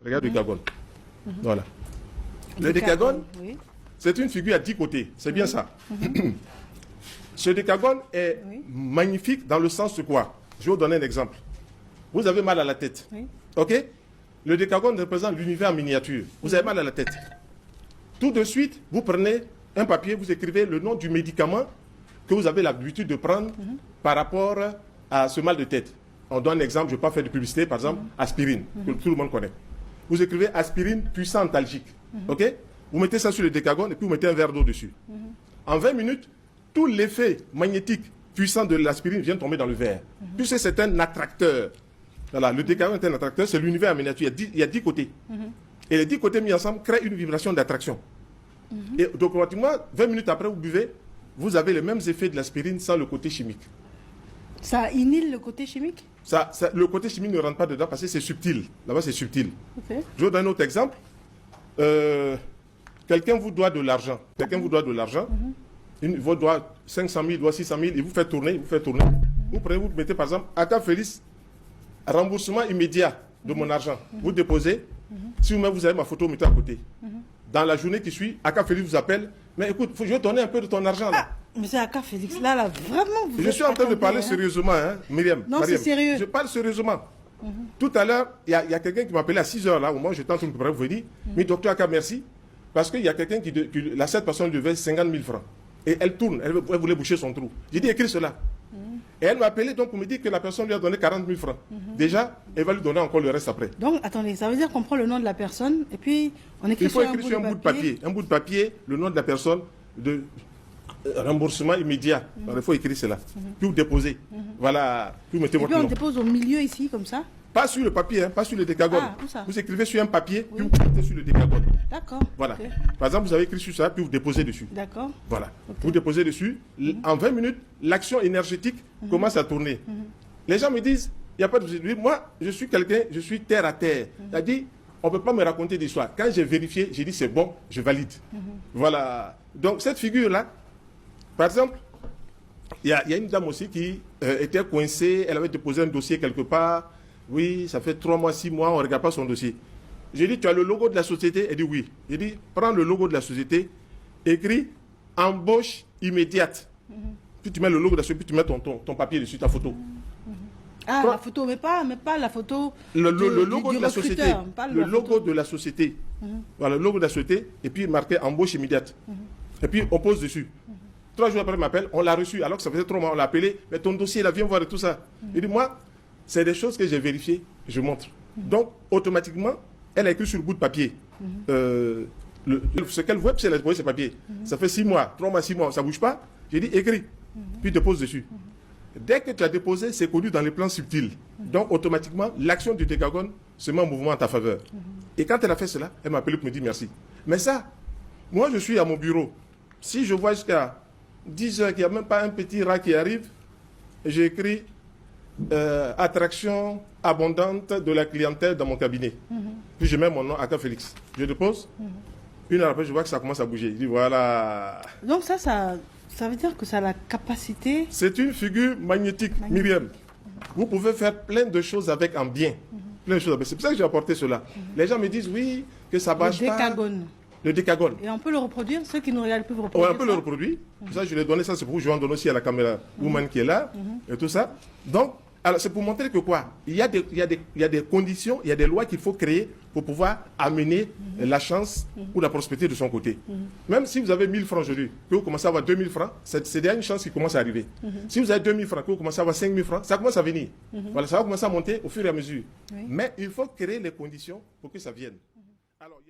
Regarde le décagone. Voilà. Le décagone, oui, c'est une figure à 10 côtés. C'est bien ça. Ce décagone est magnifique dans le sens de quoi? Je vais vous donner un exemple. Vous avez mal à la tête. Oui. OK? Le décagone représente l'univers en miniature. Vous avez mal à la tête. Tout de suite, vous prenez un papier, vous écrivez le nom du médicament que vous avez l'habitude de prendre par rapport à ce mal de tête. On donne un exemple, je ne vais pas faire de publicité, par exemple, aspirine, que tout le monde connaît. Vous écrivez aspirine puissant antalgique. OK? Vous mettez ça sur le décagone et puis vous mettez un verre d'eau dessus. En 20 minutes, tout l'effet magnétique puissant de l'aspirine vient tomber dans le verre. Puisque c'est un attracteur. Voilà, le décagone est un attracteur, c'est l'univers en miniature. Il y a 10 côtés. Et les 10 côtés mis ensemble créent une vibration d'attraction. Et donc, automatiquement, 20 minutes après, vous buvez, vous avez les mêmes effets de l'aspirine sans le côté chimique. Ça annule le côté chimique? Le côté chimique ne rentre pas dedans parce que c'est subtil. Là-bas, c'est subtil. Okay. Je vous donne un autre exemple. Quelqu'un vous doit de l'argent. Quelqu'un vous doit de l'argent. Il vous doit 500 000, doit 600 000. Il vous fait tourner, Vous prenez, vous mettez par exemple, Aka Félix, remboursement immédiat de mon argent. Vous déposez. Si vous-même vous avez ma photo, mettez à côté. Dans la journée qui suit, Aka Félix vous appelle. Mais écoute, je vais donner un peu de ton argent. Là. Monsieur Aka Félix, là, vraiment, vous je suis en train de parler sérieusement, hein, Myriam. Non, c'est sérieux. Je parle sérieusement. Tout à l'heure, il y a quelqu'un qui m'appelait à 6 h là, au moment où j'étais en train de préparer, vous dire, mais docteur Aka, merci. Parce qu'il y a quelqu'un cette personne devait 50 000 francs. Et elle tourne, elle voulait boucher son trou. J'ai dit, écris cela. Et elle m'a appelé donc pour me dire que la personne lui a donné 40 000 francs. Déjà, elle va lui donner encore le reste après. Donc, attendez, ça veut dire qu'on prend le nom de la personne et puis on écrit sur un bout de papier. Un bout de papier, le nom de la personne, de remboursement immédiat. Alors, il faut écrire cela. Puis vous déposez. Voilà. Puis vous mettez votre nom. Et puis on dépose au milieu ici, comme ça? Pas sur le papier, hein, pas sur le décagone. Ah, où ça? Vous écrivez sur un papier, puis vous mettez sur le décagone. D'accord. Voilà. Okay. Par exemple, vous avez écrit sur ça, puis vous déposez dessus. D'accord. Voilà. Okay. Vous déposez dessus. En 20 minutes, l'action énergétique commence à tourner. Les gens me disent, il n'y a pas de... Moi, je suis quelqu'un, je suis terre à terre. C'est-à-dire, on ne peut pas me raconter d'histoire. Quand j'ai vérifié, j'ai dit c'est bon, je valide. Voilà. Donc, cette figure-là, par exemple, il y a une dame aussi qui était coincée, elle avait déposé un dossier quelque part. Oui, ça fait 3 mois, 6 mois, on ne regarde pas son dossier. J'ai dit, tu as le logo de la société? Elle dit oui. J'ai dit, prends le logo de la société, écris embauche immédiate. Puis tu mets le logo de la société, puis tu mets ton papier dessus, ta photo. Ah, la photo, mais pas la photo. Le logo de la société. Le logo de la société. Voilà, le logo de la société, et puis marqué embauche immédiate. Et puis on pose dessus. 3 jours après, il m'appelle, on l'a reçu, alors que ça faisait 3 mois, on l'a appelé, mais ton dossier, là, viens voir et tout ça. Il dit, moi, c'est des choses que j'ai vérifiées, je montre. Donc, automatiquement, elle a écrit sur le bout de papier. Ce qu'elle voit, puis elle a déposé ce papier. Ça fait 6 mois, 3 mois, 6 mois, ça ne bouge pas. J'ai dit, écris, puis dépose dessus. Dès que tu as déposé, c'est connu dans les plans subtils. Donc, automatiquement, l'action du décagone se met en mouvement en ta faveur. Et quand elle a fait cela, elle m'a appelé pour me dire merci. Mais ça, moi, je suis à mon bureau. Si je vois jusqu'à 10 heures qu'il n'y a même pas un petit rat qui arrive, j'ai écrit attraction abondante de la clientèle dans mon cabinet. Puis je mets mon nom, Aka Félix. Je dépose. Une heure après, je vois que ça commence à bouger. Je dis voilà. Donc ça veut dire que ça a la capacité... C'est une figure magnétique, Myriam. Vous pouvez faire plein de choses avec en bien. Plein de choses. C'est pour ça que j'ai apporté cela. Les gens me disent oui, que ça bâche pas. Le décagone. Et on peut le reproduire, ceux qui nous regardent peuvent reproduire. Oui, on peut le reproduire. Ça, je l'ai donné, ça c'est pour vous. Je vais en donner aussi à la caméra woman qui est là, et tout ça. Donc, alors c'est pour montrer que quoi? Il y a des conditions, il y a des lois qu'il faut créer pour pouvoir amener la chance ou la prospérité de son côté. Même si vous avez 1000 francs aujourd'hui, que vous commencez à avoir 2000 francs, c'est déjà une chance qui commence à arriver. Si vous avez 2000 francs, que vous commencez à avoir 5000 francs, ça commence à venir. Voilà, ça va commencer à monter au fur et à mesure. Mais il faut créer les conditions pour que ça vienne. Alors,